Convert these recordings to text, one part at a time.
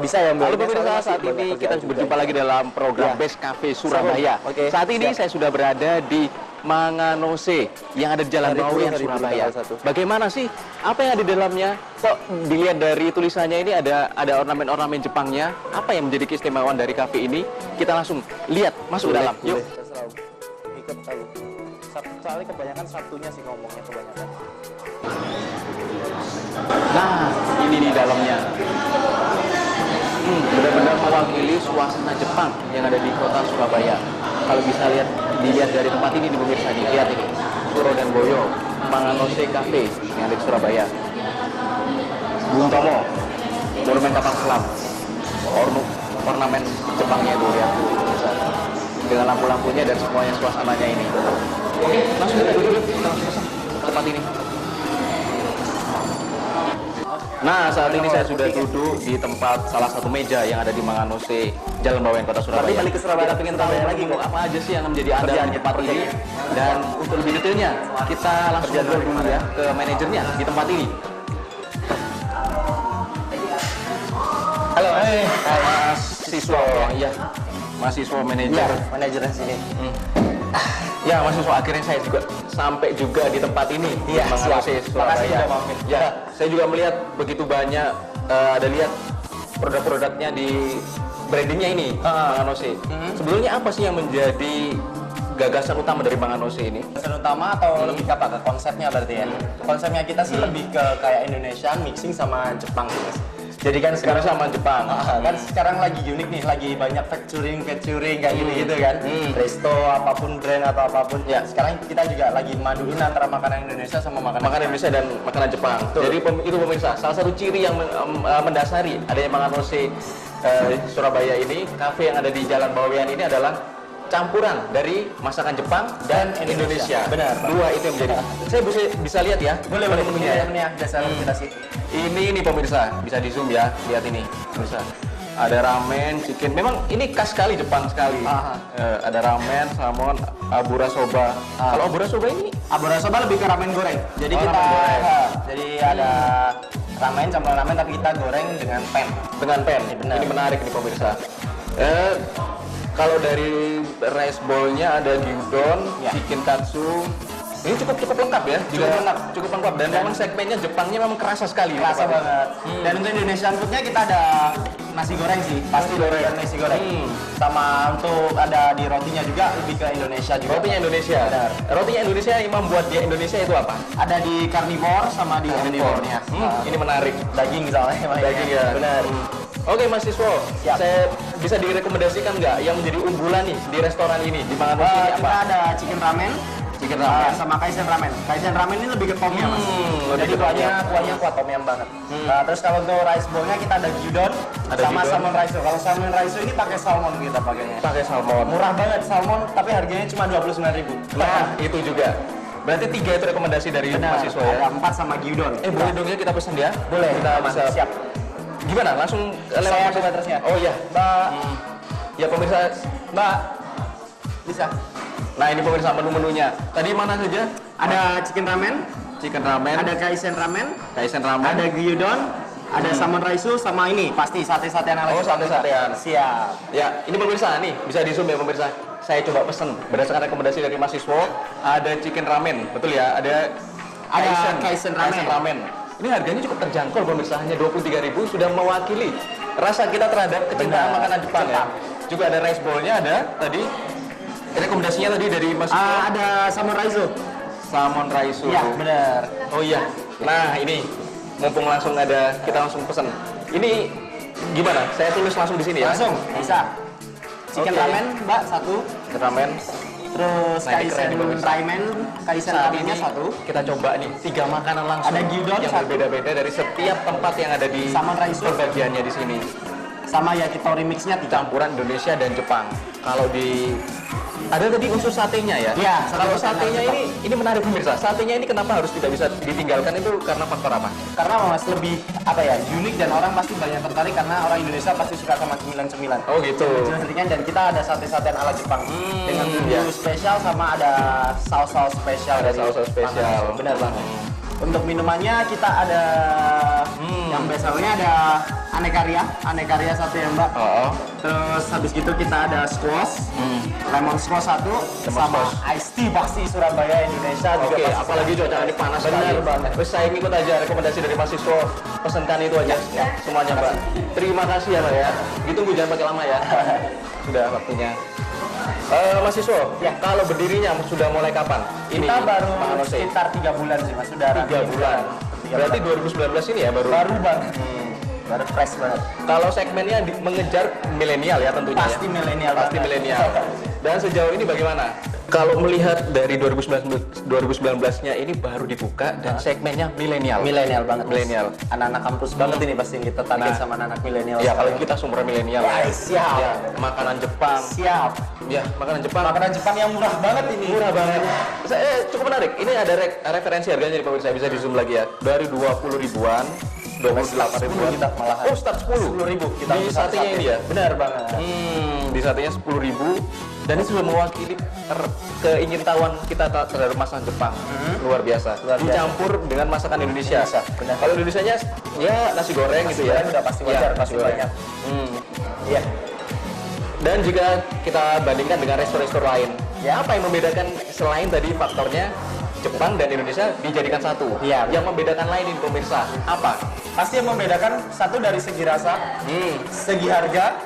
bisa ya Mbak. Halo pemirsa, saat ini kita berjumpa lagi dalam program Best Cafe Surabaya. Saat ini saya sudah berada di Manganose yang ada di Jalan Bawean, Surabaya. Bagaimana sih? Apa yang ada di dalamnya? Kok dilihat dari tulisannya ini ada ornamen-ornamen Jepangnya? Apa yang menjadi keistimewaan dari kafe ini? Kita langsung lihat, masuk ke dalam. Yuk. Ikut tahu. Soalnya kebanyakan Sabtunya sih ngomongnya kebanyakan. Nah, ini di dalamnya. Benar-benar mewakili suasana Jepang yang ada di kota Surabaya. Kalau bisa dilihat dari tempat ini di pemirsa nih, lihat ini. Suro dan Boyo, Manganose Cafe yang ada di Surabaya. Bung Tomo, Monumen Kapal Selam, ornamen Jepangnya itu ya. Dengan lampu-lampunya dan semuanya suasananya ini. Oke, langsung kita duduk, kita langsung pesan ke tempat ini. Nah, saat ini saya sudah duduk di tempat salah satu meja yang ada di Manganose, Jalan Bawean, Kota Surabaya. Balik ke Surabaya, kita ingin tahu lagi kok apa aja sih yang menjadi andalan tempat ini. Dan untuk lebih detailnya, kita langsung ngobrol dulu ya ke manajernya di tempat ini. Halo, Mas Siswo. Iya, mahasiswa manajer. Manajernya sini. Ya, mahasiswa akhirnya saya juga sampai juga di tempat ini. Iya, Manganose Surabaya. Ya, saya juga melihat begitu banyak ada lihat produk-produknya di brandingnya ini Manganose. Sebelumnya apa sih yang menjadi gagasan utama dari Manganose ini? Gagasan utama atau lebih ke apa? Ke konsepnya berarti ya? Konsepnya kita sih lebih ke kayak Indonesia mixing sama Jepang gitu. Jadi kan sekarang sama Jepang. Kan sekarang lagi unik nih, lagi banyak factoring kayak gitu kan. Resto apapun brand atau apapun. Ya, sekarang kita juga lagi maduin antara makanan Indonesia sama makanan Indonesia dan makanan Jepang. Betul. Jadi itu pemirsa, salah satu ciri yang mendasari adanya Manganose Surabaya ini, kafe yang ada di Jalan Bawean ini adalah campuran dari masakan Jepang dan Indonesia. Benar. Dua itu yang menjadi. Saya bisa lihat ya. Boleh menunya ya. Dasar kita sih. Ini pemirsa, bisa di zoom ya. Lihat ini, pemirsa. Ada ramen, chicken. Memang ini khas sekali Jepang sekali. Ada ramen, salmon, abura soba. Kalau abura soba ini? Abura soba lebih ke ramen goreng. Jadi jadi ada ramen, campuran ramen tapi kita goreng dengan pen. Dengan pen. Ini menarik nih pemirsa. Kalau dari rice bowl-nya ada gyudon, chicken katsu. Ini cukup lengkap ya. Cukup lengkap dan memang segmennya Jepangnya memang kerasa sekali. Kerasa banget. Dan untuk Indonesian food-nya kita ada nasi goreng sih. Pasti nasi goreng. Sama untuk ada di rotinya juga lebih ke Indonesia juga. Rotinya Indonesia. Benar. Rotinya Indonesia yang membuat dia Indonesia itu apa? Ada di carnivore sama di omnivore-nya. Ini menarik. Daging soalnya. Daging ya. Benar. Oke Mas Siswo, saya bisa direkomendasikan nggak yang menjadi unggulan nih di restoran ini di Manganose ini apa? Kita ada chicken ramen sama kaisen ramen. Kaisen ramen ini lebih ke tom yum, Mas. Jadi kuahnya kuah tom yum banget. Nah, terus kalau untuk rice bowl-nya kita ada gyudon sama salmon rice. Kalau salmon rice ini pakai salmon kita pakainya. Pakai salmon. Murah banget salmon, tapi harganya cuma 29.000. Nah, itu juga. Berarti 3 itu rekomendasi dari mahasiswa ya? Ada 4 sama gyudon. Boleh dong ya kita pesan ya? Boleh. Kita bisa siap. Gimana? Langsung saya coba terusnya. Oh iya, Mbak. Ya pemirsa, Mbak. Bisa. Nah, ini pemirsa menu-menunya. Tadi mana saja? Ada chicken ramen, ada kaisen ramen, ada gyudon, ada salmon rice sama ini pasti sate-satean ala. Oh, sate-satean. Siap. Ya, ini pemirsa nih, bisa di zoom ya pemirsa. Saya coba pesen berdasarkan rekomendasi dari mahasiswa, ada chicken ramen, betul ya? Ada kaisen ramen. Ini harganya cukup terjangkau pemirsa, hanya 23.000 sudah mewakili rasa kita terhadap kecintaan makanan Jepang ya. Juga ada rice bowl-nya, ada tadi rekomendasinya tadi dari Mas. Ada salmon rice. Ya, benar. Oh iya. Nah, ini mumpung langsung ada, kita langsung pesen. Ini gimana? Saya tulis langsung di sini ya? Langsung, bisa. Chicken ramen, Mbak, 1. Chicken ramen. Terus kaisen ramennya 1. Kita coba nih 3 makanan langsung. Ada gyudon yang berbeda-beda dari setiap tempat yang ada di salmon rice bagiannya di sini. Sama yakitori mixnya 3. Campuran Indonesia dan Jepang. Kalau di ada tadi unsur satenya ya? Iya. Kalau satenya ini menarik pemirsa. Satenya ini kenapa harus tidak bisa ditinggalkan itu karena faktor apa? Karena Mas lebih unik dan orang pasti banyak tertarik karena orang Indonesia pasti suka sama cemilan-cemilan. Oh gitu. Cemilan dan kita ada sate-satean ala Jepang dengan bumbu spesial sama ada saus-saus spesial. Ada saus-saus spesial. Benar banget. Untuk minumannya kita ada yang bestsellernya ada Anekaria satu ya Mbak. Terus habis gitu kita ada squash, lemon squash satu, sama iced tea pasti Surabaya Indonesia juga. Oke, pasti. apalagi cuaca ini panas Benar sekali. banget. Terus saya ngikut aja rekomendasi dari mahasiswa, pesankan itu aja semuanya Mbak. Terima kasih ya Mbak ya. Ditunggu jangan pakai lama ya. Sudah waktunya. Mahasiswa, kalau berdirinya sudah mulai kapan? Kita baru Bang Anose. sekitar 3 bulan sih Mas, sudah 3 bulan. Berarti 2019 ini ya baru banget. Baru fresh banget. Kalau segmennya mengejar milenial ya tentunya. Pasti ya? milenial. Pasti banget. milenial. Dan sejauh ini bagaimana? Kalau melihat dari 2019-nya ini baru dibuka dan segmennya milenial. Milenial banget. Mas. Milenial. Anak-anak kampus banget ini pasti yang kita target sama anak-anak milenial. Ya kalau kita sumber milenial Ya, ya. siap. Ya, makanan Jepang. Siap. Ya, makanan Jepang. Makanan Jepang yang murah banget ini. Murah banget. Cukup menarik. Ini ada referensi harganya nih pemirsa, bisa di zoom lagi ya. Dari 20 ribuan 28 ribuan kita malahan. Oh, start 10. 10.000 kita Di bisa satenya ini ya? Benar banget. Di satenya 10.000 dan ini sudah mewakili keingintahuan kita terhadap masakan Jepang. Luar biasa. Dicampur dengan masakan Indonesia. Benar. Kalau Indonesianya ya nasi goreng gitu ya. Udah pasti wajar, Ya, pasti nasi goreng. banyak. Iya. Dan jika kita bandingkan dengan restoran-restoran lain, ya apa yang membedakan selain tadi faktornya Jepang dan Indonesia dijadikan satu? Iya. Yang membedakan lain ini pemirsa, apa? Pasti yang membedakan satu dari segi rasa, segi harga,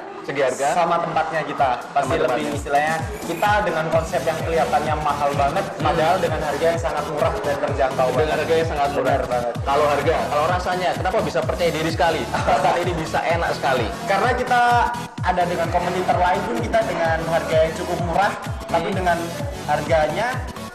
sama tempatnya kita. Pasti Sama lebih tempatnya. istilahnya kita dengan konsep yang kelihatannya mahal banget, padahal dengan harga yang sangat murah dan terjangkau Dengan banget. harga yang sangat murah. Benar banget. Kalau harga, kalau rasanya, kenapa bisa percaya diri sekali? Masakan ini bisa enak sekali. Karena kita ada dengan kompetitor lain pun kita dengan harga yang cukup murah, tapi dengan harganya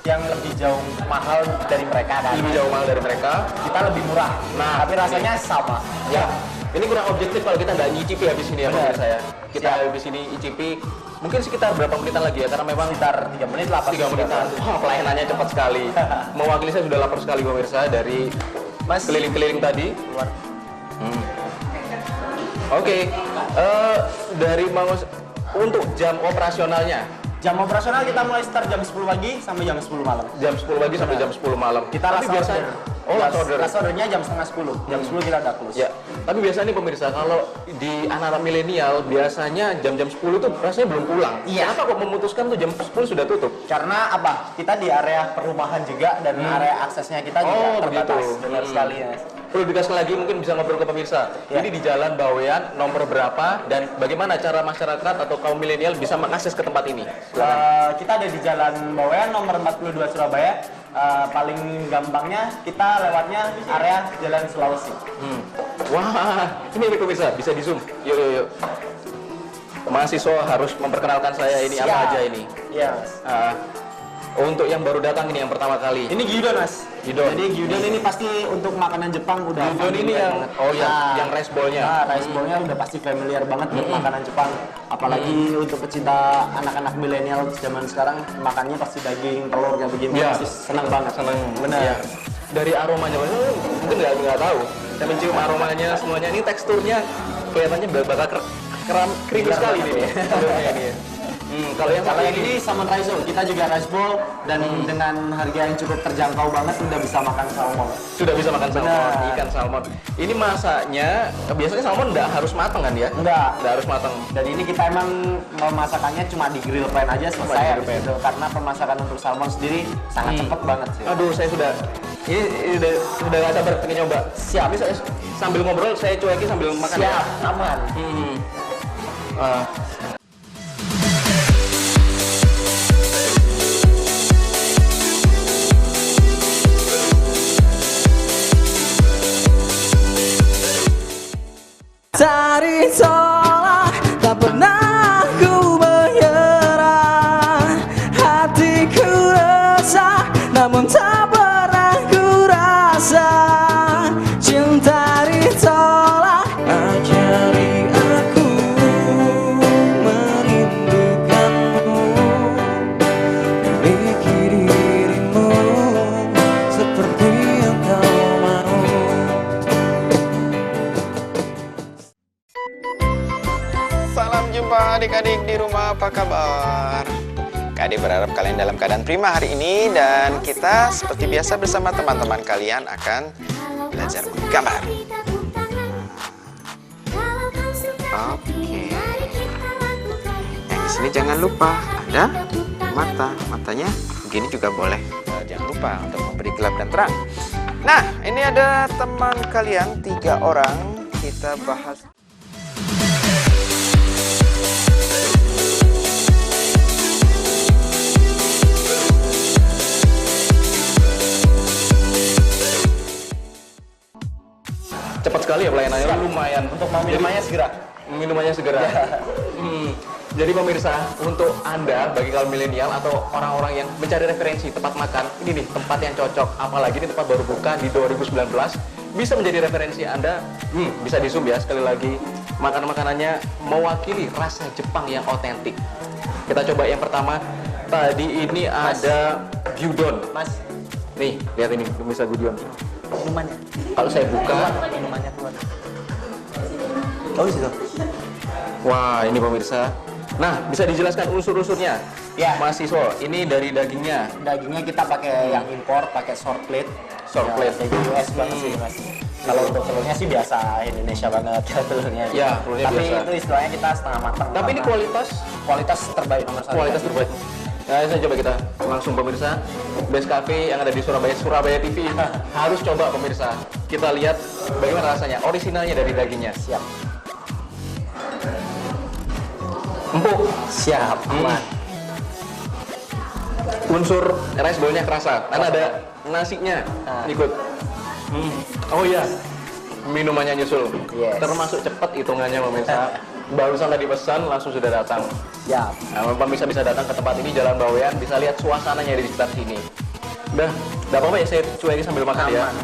yang lebih jauh mahal dari mereka kan. Lebih jauh mahal dari mereka. Kita lebih murah. Nah, tapi rasanya sama. Ya, ini kurang objektif kalau kita nggak nyicipi habis ini ya Benar. pemirsa ya. Kita habis ini icipi mungkin sekitar berapa menitan lagi ya, karena memang Sekitar 3 menit lah. 3 menitan. Wah, pelayanannya cepat sekali. Mewakili saya sudah lapar sekali pemirsa dari Mas, keliling-keliling tadi. luar. Oke, dari untuk jam operasionalnya, Jam operasional kita mulai start jam 10 pagi sampai jam 10 malam. jam 10 pagi sampai jam 10 malam. Kita Tapi last biasanya, order. last order. Last ordernya jam setengah 10. Jam 10 kita udah close. Ya, tapi biasanya nih pemirsa, kalau di anak-anak milenial biasanya jam-jam 10 tuh rasanya belum pulang. Iya. Kenapa kok memutuskan tuh jam 10 sudah tutup? Karena apa? Kita di area perumahan juga dan area aksesnya kita juga terbatas. begitu. Benar sekali ya. Perlu dikasih lagi mungkin bisa ngobrol ke pemirsa. Ya. Ini di Jalan Bawean nomor berapa dan bagaimana cara masyarakat atau kaum milenial bisa mengakses ke tempat ini? Kita ada di Jalan Bawean nomor 42 Surabaya. Paling gampangnya kita lewatnya area Jalan Sulawesi. Wah, ini pemirsa bisa di zoom. Yuk, yuk, yuk. Mahasiswa harus memperkenalkan saya ini apa Siap. aja ini. Iya, Mas. Untuk yang baru datang ini yang pertama kali. Ini gyudon, Mas. Gyudon. Jadi gyudon ini pasti untuk makanan Jepang udah Gyudon ini familiar yang banget. yang rice ball-nya. Nah, rice bowl-nya udah pasti familiar banget untuk makanan Jepang. Apalagi untuk pecinta anak-anak milenial zaman sekarang makannya pasti daging, telur kayak begini. Iya. Pasti senang banget. Senang. Benar. Iya. Dari aromanya, mungkin nggak tahu. Saya mencium aromanya semuanya. Ini teksturnya kelihatannya bakal creamy Benar sekali banget ini. ya. Telurnya ini. Kalau yang Kalau satu yang ini salmon rice bowl, kita juga rice bowl dan dengan harga yang cukup terjangkau banget udah bisa makan salmon. sudah bisa makan salmon, Benar. ikan salmon. Ini masaknya biasanya salmon nggak harus matang kan ya? Enggak. Nggak harus matang. Dan ini kita emang memasakannya cuma di grill pan aja selesai Cuma di habis grill pan. itu. Karena pemasakan untuk salmon sendiri sangat cepet banget sih. Aduh, saya sudah ini udah nggak sabar pengen nyoba. Siap. Ini saya sambil ngobrol saya cuekin sambil makan. Siap, Ya? aman. Cari tolak tak pernah ku menyerah. Hatiku resah namun tak pernah ku rasa. Cinta ditolak, ajari aku merindukanmu. Miliki dirimu seperti yang kau mau. Salam jumpa adik-adik di rumah, apa kabar? Kak Ade berharap kalian dalam keadaan prima hari ini, dan kita seperti biasa bersama teman-teman kalian akan belajar menggambar. Oke. Yang di sini jangan lupa ada matanya begini juga boleh. Jangan lupa untuk memberi gelap dan terang. Nah, ini ada teman kalian 3 orang. Kita bahas. Cepat sekali ya pelayanannya, lumayan. Untuk mau minumannya segera. Minumannya segera. Jadi pemirsa, untuk Anda bagi kaum milenial atau orang-orang yang mencari referensi tempat makan, ini nih tempat yang cocok. Apalagi ini tempat baru buka di 2019, bisa menjadi referensi Anda. Bisa di zoom ya, sekali lagi makanannya mewakili rasa Jepang yang otentik. Kita coba yang pertama. Tadi ini ada gyudon. Mas, Nih, lihat ini pemirsa gyudon. minumannya. Kalau saya buka, Minumannya keluar. Oh, situ. wah ini pemirsa. Nah, bisa dijelaskan unsur-unsurnya? Ya. Mahasiswa, ini dari dagingnya. Dagingnya kita pakai yang impor, pakai short plate. Short plate. Kayak US banget sih, Mas. Kalau untuk telurnya sih biasa Indonesia banget telurnya. Ya, telurnya Tapi biasa. itu istilahnya kita setengah matang. Tapi ini kualitas terbaik nomor 1. kualitas terbaik. Nah, saya coba kita langsung pemirsa. Best Cafe yang ada di Surabaya TV. Harus coba pemirsa. Kita lihat bagaimana rasanya, orisinalnya dari dagingnya. Siap. Empuk. Siap, aman. Unsur rice bowl-nya kerasa. Karena ada nasinya ikut. Oh iya. Minumannya nyusul. Yes. Termasuk cepat hitungannya pemirsa. Barusan tadi pesan langsung sudah datang. Siap. Nah, pemirsa bisa datang ke tempat ini, Jalan Bawean, bisa lihat suasananya di sekitar sini. Udah, nggak apa-apa ya saya cuekin sambil makan ya. Aman.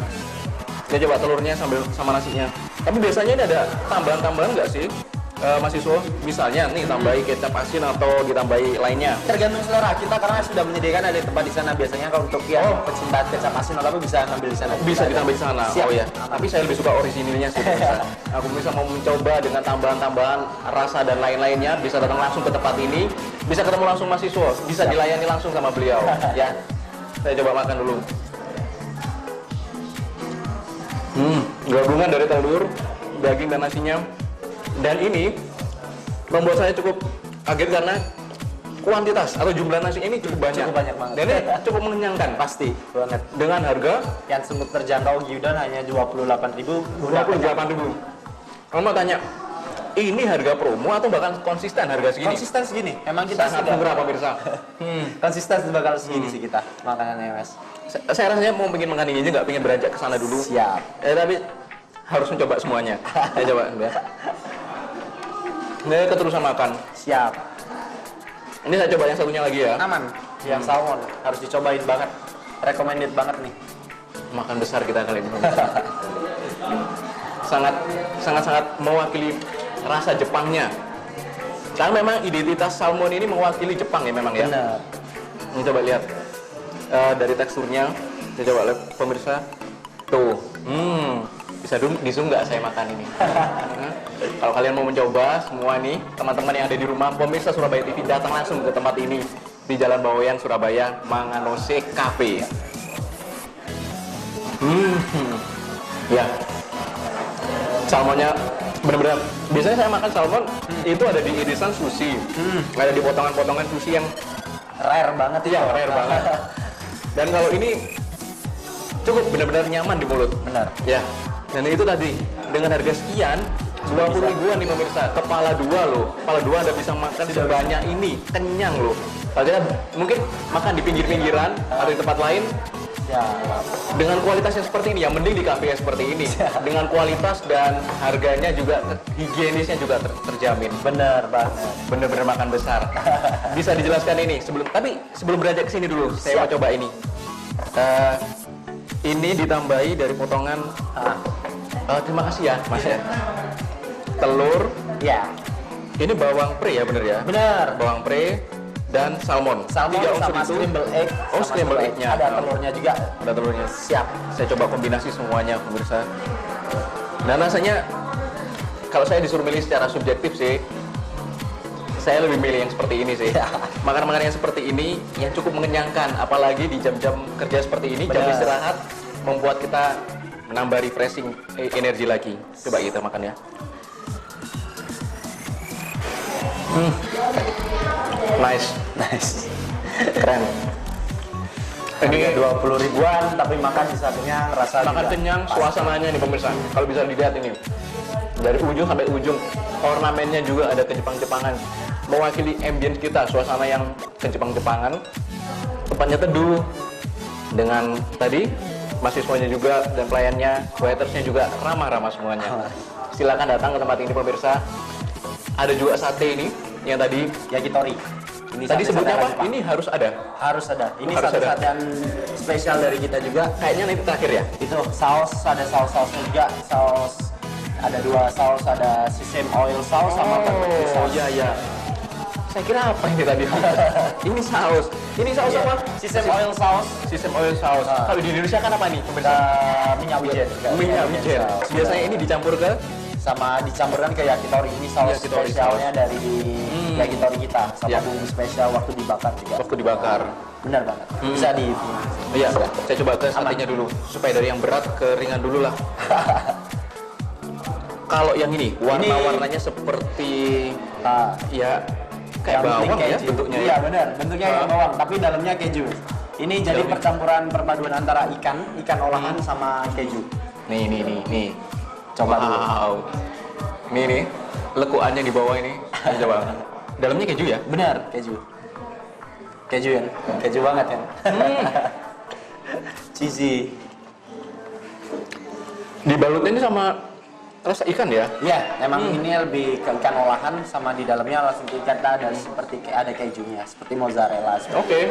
Saya coba telurnya sambil sama nasinya. Tapi biasanya ini ada tambahan-tambahan nggak sih, mahasiswa? Misalnya nih tambahi kecap asin atau ditambahi lainnya. Tergantung selera kita karena sudah menyediakan ada tempat di sana biasanya kalau untuk yang pecinta kecap asin atau apa bisa ngambil di sana. Bisa ditambahi di sana. Siap. Oh ya. Tapi saya lebih suka orisinilnya sih. Pemirsa. Aku bisa mau mencoba dengan tambahan-tambahan rasa dan lain-lainnya. Bisa datang langsung ke tempat ini. Bisa ketemu langsung mahasiswa. Bisa dilayani langsung sama beliau. Ya. Saya coba makan dulu. Gabungan dari telur, daging dan nasinya. Dan ini membuat saya cukup kaget karena kuantitas atau jumlah nasi ini cukup banyak. Cukup banyak banget. Dan ini cukup mengenyangkan. Pasti banget. Dengan harga Yang semut terjangkau gyudon hanya 28.000. 28.000. Kamu mau tanya, ini harga promo atau bahkan konsisten harga segini? Konsisten segini. Emang kita Sangat sudah murah pemirsa. konsisten bakal segini sih kita makanannya, Mas. Saya rasanya mau pengen makan ini aja, nggak pengen beranjak ke sana dulu. Siap. Tapi harus mencoba semuanya. Saya coba ya. Ini keterusan makan. Siap. Ini saya coba yang satunya lagi ya. Aman. Yang salmon harus dicobain banget. Recommended banget nih. Makan besar kita kali ini. sangat mewakili rasa Jepangnya. Karena memang identitas salmon ini mewakili Jepang ya memang ya. Benar. Ini coba lihat dari teksturnya. Saya coba lihat pemirsa. Tuh. Bisa di zoom nggak saya makan ini? Kalau kalian mau mencoba semua nih, teman-teman yang ada di rumah, pemirsa Surabaya TV, datang langsung ke tempat ini di Jalan Bawean, Surabaya, Manganose Cafe. Ya, salmonnya benar-benar. Biasanya saya makan salmon itu ada di irisan sushi, ada di potongan-potongan sushi yang Rare banget ya rare banget. Dan kalau ini cukup benar-benar nyaman di mulut. Benar. Ya. Dan itu tadi dengan harga sekian 20 ribuan nih pemirsa, kepala 2 loh. Kepala 2 Anda bisa makan sebanyak ini, kenyang loh. Kalau mungkin makan di pinggir-pinggiran atau di tempat lain, Ya. dengan kualitas yang seperti ini, yang mending di kafe yang seperti ini. Dengan kualitas dan harganya juga, higienisnya juga terjamin. Benar banget. Bener-bener makan besar. Bisa dijelaskan ini sebelum beranjak ke sini dulu, saya mau coba ini. Ini ditambahi dari potongan. Terima kasih ya, Mas ya. Telur. Ya. Ini bawang pre ya, bener ya? Benar. Bawang pre dan salmon. Salmon 3 unsur sama itu. scramble egg. Oh, sama scramble egg-nya. Ada telurnya juga. Ada telurnya. Siap. Saya coba kombinasi semuanya, pemirsa. Dan rasanya, kalau saya disuruh milih secara subjektif sih, Saya lebih milih yang seperti ini sih. Makan-makan yang seperti ini yang cukup mengenyangkan, apalagi di jam-jam kerja seperti ini, jam Benar. istirahat membuat kita menambah refreshing energi lagi. Coba kita makan ya. Nice. Keren. Ini 20 ribuan tapi makan bisa kenyang, rasa Makan juga kenyang, pas. suasananya nih pemirsa. Kalau bisa dilihat ini, dari ujung sampai ujung, ornamennya juga ada kejepang-jepangan, mewakili ambience kita, suasana yang kejepang-jepangan. Tempatnya teduh, dengan tadi mahasiswanya juga dan pelayannya, waitersnya juga ramah-ramah semuanya. Silakan datang ke tempat ini pemirsa. Ada juga sate ini, yang tadi Yakitori. Ini tadi sate-sate sebutnya apa? Jepang. Ini harus ada. Harus ada. Ini Harus ada. sate-satean spesial dari kita juga. Kayaknya nanti terakhir ya. Itu saus, ada saus-sausnya juga. Saus ada 2 saus, ada sesame oil saus sama barbecue saus. iya. Saya kira apa ini tadi? Ini saus. Ini saus Iya. apa? Sesame oil saus. Sesame oil saus. Kalau di Indonesia kan apa nih? Pemirsa? Minyak wijen juga. Minyak wijen. saus. Biasanya ini dicampur ke sama dicampurkan ke yakitori. Ini saus Yakitori spesialnya dari yakitori kita sama Ya. bumbu spesial waktu dibakar juga. waktu dibakar. Benar banget. Bisa di Iya, saya coba ke satenya dulu supaya dari yang berat ke ringan dulu lah. Kalau yang ini warna-warnanya seperti ya kayak yang bawang ya keju. bentuknya. Iya benar, bentuknya kayak bawang tapi dalamnya keju. Ini jadi Dalamnya. percampuran perpaduan antara ikan olahan sama keju. Nih. Coba dulu. Wow. Nih, lekuannya di bawah ini. Coba. Dalamnya keju ya? Benar, keju. Keju ya, keju banget ya. Cheesy. Dibalutnya ini sama rasa ikan ya? Iya, emang ini lebih ke ikan olahan sama di dalamnya langsung ikan ada seperti ada kejunya, seperti mozzarella. Oke.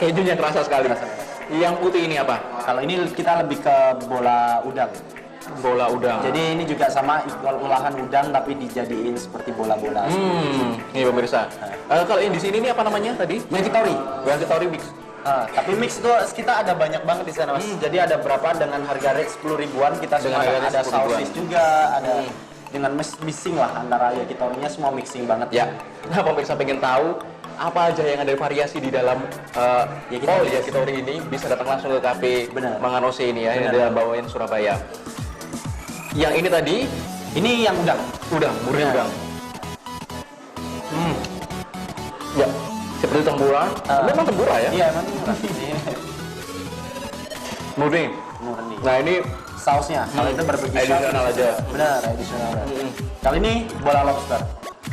Kejunya kerasa sekali. Yang putih ini apa? Kalau ini kita lebih ke bola udang. Bola udang. Jadi ini juga sama olahan udang tapi dijadiin seperti bola-bola. Ini pemirsa. Kalau yang di sini ini apa namanya tadi? Yakitori. Yakitori mix. Tapi mix itu kita ada banyak banget di sana mas. Jadi ada berapa dengan harga rate 10 ribuan kita Dengan semua harga ada 10 ribuan. sausis juga, ada dengan mixing lah antara yakitorinya semua mixing banget. Ya. Nah, pemirsa pengen tahu apa aja yang ada variasi di dalam yakitori ini, bisa datang langsung ke kafe Benar. Manganose ini ya, yang Benar. ada bawain Surabaya. Yang ini tadi Ini yang udang. murni Benar. udang. Ya, seperti tempura. Memang tempura ya? Iya emang murah. Ini Murni. murni. Nah, ini Sausnya, kalau itu berbagi Additional aja. Benar, additional. Kali ini bola lobster.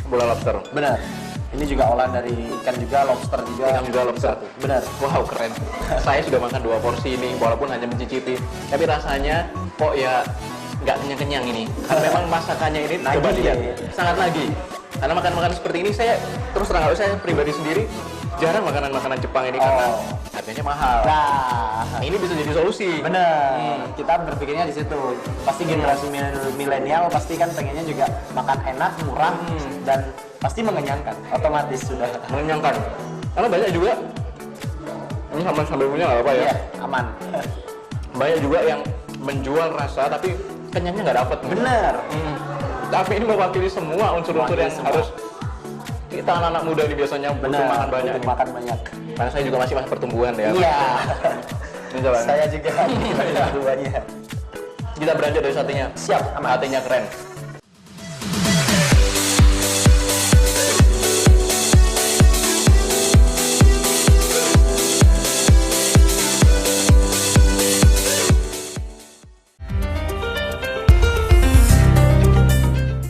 bola lobster. Benar. Ini juga olahan dari ikan juga, lobster juga. Ikan juga lobster. Benar. Wow, keren. Saya sudah makan 2 porsi ini, walaupun hanya mencicipi. Tapi rasanya kok ya nggak kenyang-kenyang ini. Karena memang masakannya ini Nagih coba dilihat, ya. sangat nagih. Karena makan-makan seperti ini saya terus terang kalau saya pribadi sendiri jarang makanan-makanan Jepang ini karena harganya mahal. Nah, Ini bisa jadi solusi. benar. Kita berpikirnya di situ. Pasti generasi milenial pasti kan pengennya juga makan enak, murah, dan pasti mengenyangkan. Otomatis sudah. Mengenyangkan. Karena banyak juga ini sama sambalnya nggak apa ya. Iya, aman. Banyak juga yang menjual rasa tapi kenyangnya nggak dapet. Benar. Tapi ini mewakili semua unsur-unsur Mewakili yang semua. harus kita anak-anak muda ini biasanya butuh Benar. makan banyak. Butuh makan banyak. Karena saya juga masih pertumbuhan ya. Iya. Ini coba. Saya juga keduanya. Kita beranjak dari satenya. Siap, aman. Satenya keren.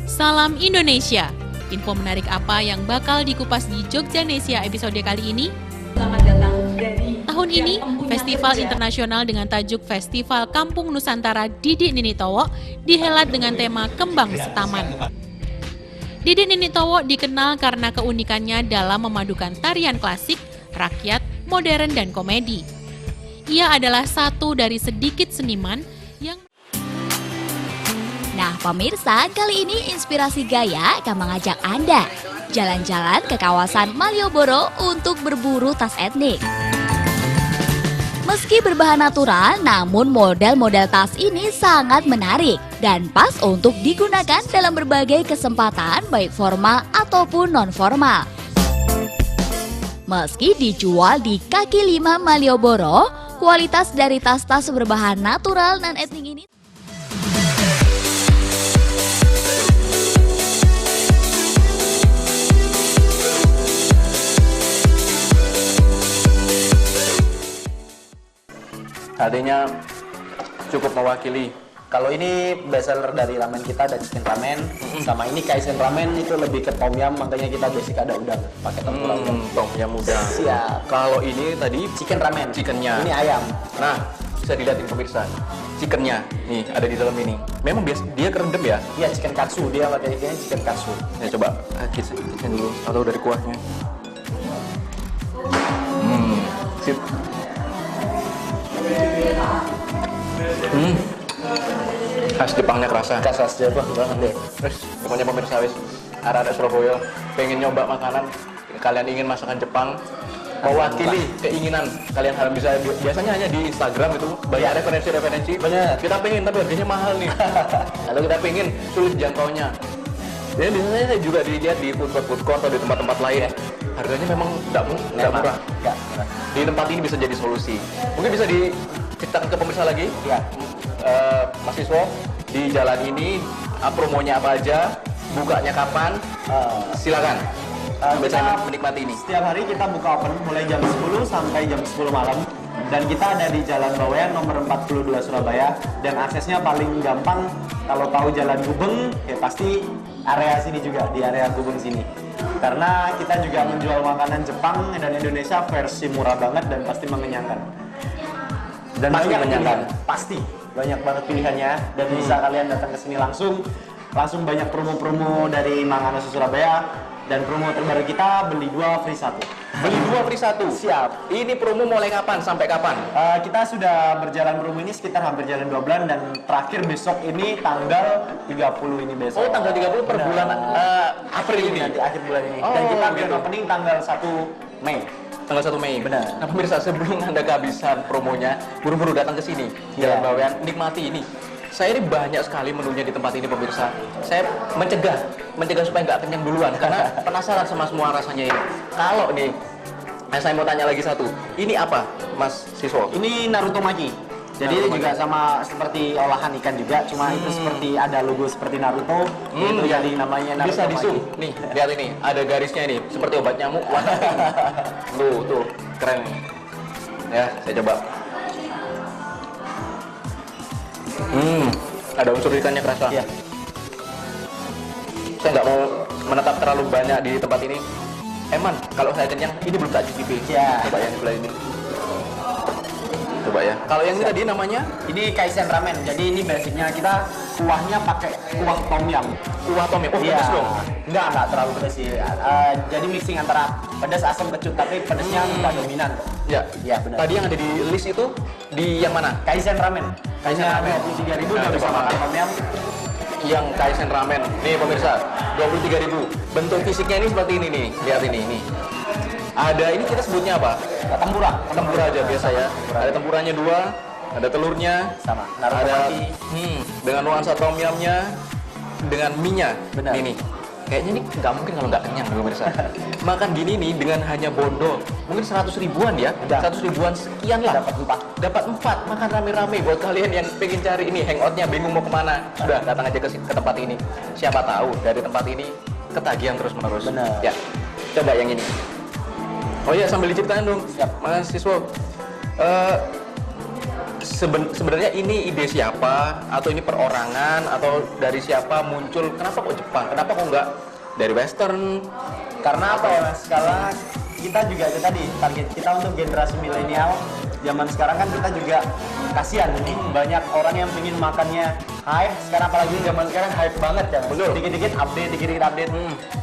Salam Indonesia. Info menarik apa yang bakal dikupas di Jogjanesia episode kali ini? Selamat datang dari Tahun ini, festival internasional dengan tajuk Festival Kampung Nusantara Didik Nini Towo dihelat dengan tema Kembang Setaman. Didik Nini Towo dikenal karena keunikannya dalam memadukan tarian klasik, rakyat, modern, dan komedi. Ia adalah satu dari sedikit seniman yang Nah, pemirsa, kali ini Inspirasi Gaya akan mengajak Anda jalan-jalan ke kawasan Malioboro untuk berburu tas etnik. Meski berbahan natural, namun model-model tas ini sangat menarik dan pas untuk digunakan dalam berbagai kesempatan baik formal ataupun non-formal. Meski dijual di kaki lima Malioboro, kualitas dari tas-tas berbahan natural dan etnik ini artinya cukup mewakili. Kalau ini bestseller dari ramen kita ada chicken ramen, sama ini kaisen ramen itu lebih ke tom yum, makanya kita basic ada udang, pakai tempura udang. Tom yum udang. Siap. Kalau ini tadi Chicken ramen. chickennya. Ini ayam. Nah, bisa dilihatin pemirsa. Chickennya nih ada di dalam ini. Memang biasa dia kerendam ya. Iya chicken katsu, dia materialnya chicken katsu. Ya coba kita dulu atau dari kuahnya. Sip. Khas Jepangnya kerasa. Khas Jepang banget deh. Terus pokoknya pemirsa wis arek-arek Surabaya pengen nyoba makanan, kalian ingin masakan Jepang, mewakili keinginan kalian harus bisa. Biasanya hanya di Instagram itu banyak referensi-referensi. Bener. Kita pengen tapi harganya mahal nih. Lalu kita pengen sulit jangkaunya. Dan biasanya saya juga dilihat di food court atau di tempat-tempat lain. Harganya memang tidak murah. Enggak murah. Di tempat ini bisa jadi solusi. Mungkin bisa diceritakan ke pemirsa lagi. Ya. Mahasiswa di jalan ini promonya apa aja, bukanya kapan, silakan. Biasanya menikmati ini. Setiap hari kita buka open mulai jam 10 sampai jam 10 malam. Dan kita ada di Jalan Bawean nomor 42 Surabaya. Dan aksesnya paling gampang kalau tahu Jalan Gubeng, ya pasti area sini juga, di area Gubeng sini. Karena kita juga menjual makanan Jepang dan Indonesia versi murah banget dan pasti mengenyangkan. Dan Pasti banyak mengenyangkan. pilihan, pasti banyak banget pilihannya dan bisa kalian datang ke sini langsung banyak promo-promo dari Mangano Surabaya dan promo terbaru kita beli 2 free 1. Beli 2 free 1. Siap. Ini promo mulai kapan sampai kapan? Kita sudah berjalan promo ini sekitar hampir jalan 2 bulan dan terakhir besok ini tanggal 30 ini besok. Oh, tanggal 30 per bulan April ini. Nanti akhir bulan ini. Oh, Dan kita grand gitu. opening tanggal 1 Mei. Tanggal 1 Mei. Benar. Nah, pemirsa, sebelum Anda kehabisan promonya, buru-buru datang ke sini. Iya. Jalan Bawean, nikmati ini. Saya ini banyak sekali menunya di tempat ini, pemirsa. Saya mencegah supaya nggak kenyang duluan karena penasaran sama semua rasanya ini. Kalau nih, saya mau tanya lagi satu. Ini apa, Mas Siswo? Ini Naruto Maki. Jadi Naruto ini juga sama seperti olahan ikan juga, cuma itu seperti ada logo seperti Naruto, itu jadi namanya Naruto Bisa di zoom. Maki. Nih, lihat ini, ada garisnya ini, seperti obat nyamuk warna pink. Tuh, keren. Ya, saya coba. Ada unsur ikannya kerasa. Iya. Saya nggak mau menetap terlalu banyak di tempat ini. Eman, kalau saya kenyang, ini belum tak cicipi. Iya. Coba yang sebelah ini. Coba ya. Kalau yang ini tadi namanya Ini kaisen ramen. Jadi ini basicnya kita kuahnya pakai kuah tom yum. kuah tom yum. Oh, Iya. pedas dong. Enggak terlalu pedas sih. Jadi mixing antara pedas asam kecut, tapi pedasnya enggak dominan. Ya. Iya, benar. Tadi yang ada di list itu di yang mana? Kaisen ramen. Kaisen ramen. 23.000 Nah, udah bisa coba. makan tom yum. Yang kaisen ramen. Nih pemirsa, 23.000. Bentuk fisiknya ini seperti ini nih. Lihat ini. Ada ini kita sebutnya apa? Tempura. Tempura aja biasa ya. Ada tempuranya 2, ada telurnya, Sama. Naruto ada Maki. dengan nuansa tom yumnya, dengan mie-nya. Benar. Ini. Kayaknya ini nggak mungkin kalau nggak kenyang pemirsa. Makan gini nih dengan hanya bondo, mungkin 100 ribuan ya. Udah. 100 ribuan sekian lah. Dapat 4 makan rame-rame buat kalian yang pengen cari ini hangoutnya bingung mau kemana. Sudah datang aja ke tempat ini. Siapa tahu dari tempat ini ketagihan terus-menerus. Benar. Ya. Coba yang ini. Oh iya, sambil diceritain dong, Siap. Mas Siswo. Sebenarnya ini ide siapa? Atau ini perorangan? Atau dari siapa muncul? Kenapa kok Jepang? Kenapa kok nggak dari Western? Karena apa ya Mas? Karena kita juga itu tadi target kita untuk generasi milenial. Zaman sekarang kan kita juga kasihan ini banyak orang yang ingin makannya hype. Sekarang apalagi zaman sekarang hype banget ya. Mas. Betul. Dikit-dikit update.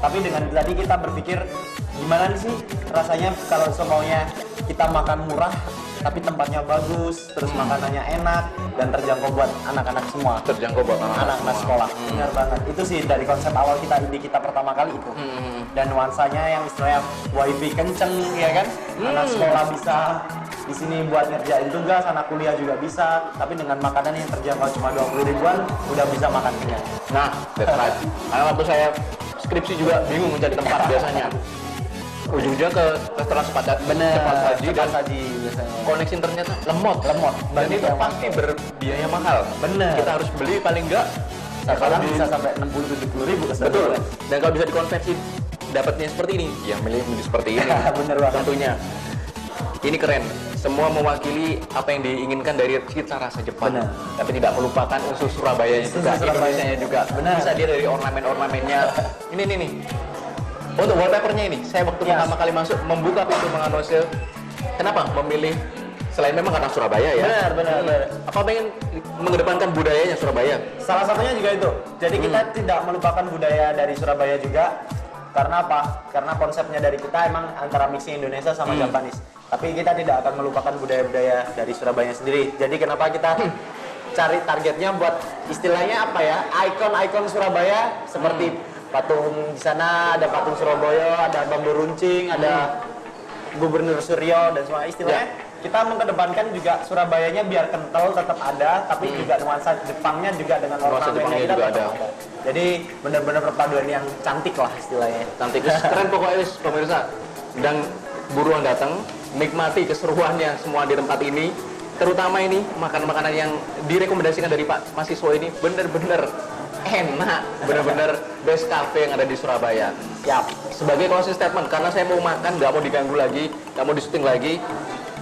Tapi dengan tadi kita berpikir gimana nih sih rasanya kalau semaunya kita makan murah tapi tempatnya bagus, terus makanannya enak dan terjangkau buat anak-anak semua. Terjangkau buat Anak-anak sekolah. Benar banget. Itu sih dari konsep awal kita, ide kita pertama kali itu. Dan nuansanya yang istilahnya wifi kenceng ya kan. Anak sekolah bisa di sini buat ngerjain tugas, anak kuliah juga bisa, tapi dengan makanan yang terjangkau cuma 20 ribuan udah bisa makan kenyang. Nah, that's right. Karena waktu saya skripsi juga bingung mencari tempat biasanya. Ujung-ujungnya ke restoran cepat saji dan saji biasanya. koneksi internetnya lemot. Dan Banyak itu yang pasti berbiaya mahal. Bener. Kita harus beli paling enggak Sekarang bisa sampai 60-70 ribu ke betul. Dan kalau bisa dikonversi dapatnya seperti ini, ya milih seperti ini. Bener banget. Tentunya. Ini keren. Semua mewakili apa yang diinginkan dari cita rasa Jepang. Benar. Tapi tidak melupakan unsur Surabaya juga, Indonesia juga. Benar. Bisa dia dari ornamen-ornamennya. Ini nih. Untuk wallpapernya ini, saya waktu pertama kali masuk membuka pintu menganose. Kenapa memilih selain memang karena Surabaya ya? Benar. Apa pengen mengedepankan budayanya Surabaya? Salah satunya juga itu. Jadi kita tidak melupakan budaya dari Surabaya juga. Karena apa? Karena konsepnya dari kita emang antara mixing Indonesia sama Japanese. Tapi kita tidak akan melupakan budaya-budaya dari Surabaya sendiri. Jadi kenapa kita cari targetnya buat istilahnya apa ya? Ikon-ikon Surabaya seperti patung di sana, ada patung Surabaya, ada bambu runcing, ada Gubernur Suryo dan semua istilahnya. Kita mengedepankan juga Surabayanya biar kental tetap ada, tapi juga nuansa Jepangnya juga dengan Nuansa ornamennya Jepangnya kita juga tetap ada. Jadi benar-benar perpaduan yang cantik lah istilahnya. Cantik, keren pokoknya wis pemirsa. Dan buruan datang, nikmati keseruannya semua di tempat ini. Terutama ini makanan-makanan yang direkomendasikan dari Pak mahasiswa ini bener-bener enak, bener-bener best cafe yang ada di Surabaya. Siap. Sebagai closing statement, karena saya mau makan, nggak mau diganggu lagi, nggak mau di-syuting lagi.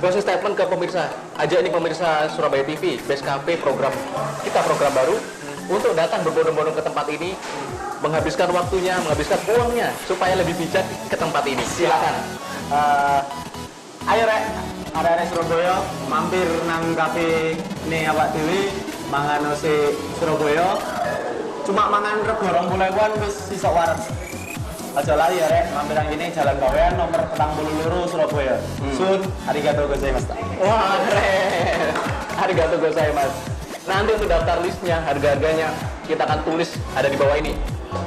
Closing statement ke pemirsa, ajak ini pemirsa Surabaya TV, Best Cafe program kita program baru untuk datang berbondong-bondong ke tempat ini, menghabiskan waktunya, menghabiskan uangnya supaya lebih bijak ke tempat ini. Silakan. Ayo rek, ada Surabaya, mampir nang kafe ini awak dewi, mangan nasi Surabaya. Cuma mangan rego 20.000-an wis sisa waras. Aja lali ya rek, mampir nang gini Jalan Bawean nomor 42 Surabaya. Sun, arigatou gozaimasu. Wah, keren. Arigatou gozaimasu. Nanti untuk daftar listnya, harga-harganya kita akan tulis ada di bawah ini.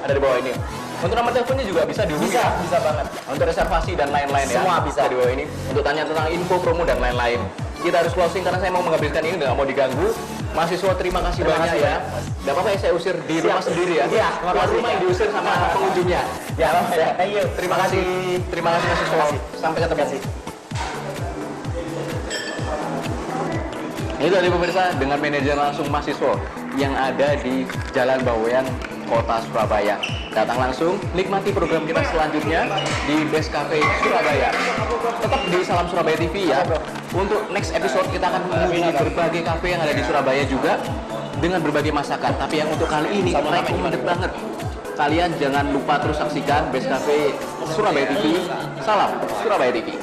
Ada di bawah ini. Untuk nomor teleponnya juga bisa dihubungi. Bisa banget. Untuk reservasi dan lain-lain ya. Semua bisa. Ada di bawah ini. Untuk tanya tentang info, promo dan lain-lain. Kita harus closing karena saya mau menghabiskan ini, nggak mau diganggu. Mahasiswa terima kasih banyak ya. Nggak apa-apa ya saya usir di rumah sendiri ya. Iya, terima Tuan kasih. rumah yang diusir sama pengunjungnya. Ya, thank you. Terima kasih. Terima kasih mahasiswa. Sampai ketemu. Ini tadi pemirsa dengan manajer langsung mahasiswa yang ada di Jalan Bawean, Kota Surabaya. Datang langsung, nikmati program kita selanjutnya di Best Cafe Surabaya. Tetap di Salam Surabaya TV ya. Untuk next episode kita akan mengunjungi berbagai kafe yang ada di Surabaya juga dengan berbagai masakan. Tapi yang untuk kali ini recommended banget. Kalian jangan lupa terus saksikan Best Cafe Surabaya TV. Salam Surabaya TV.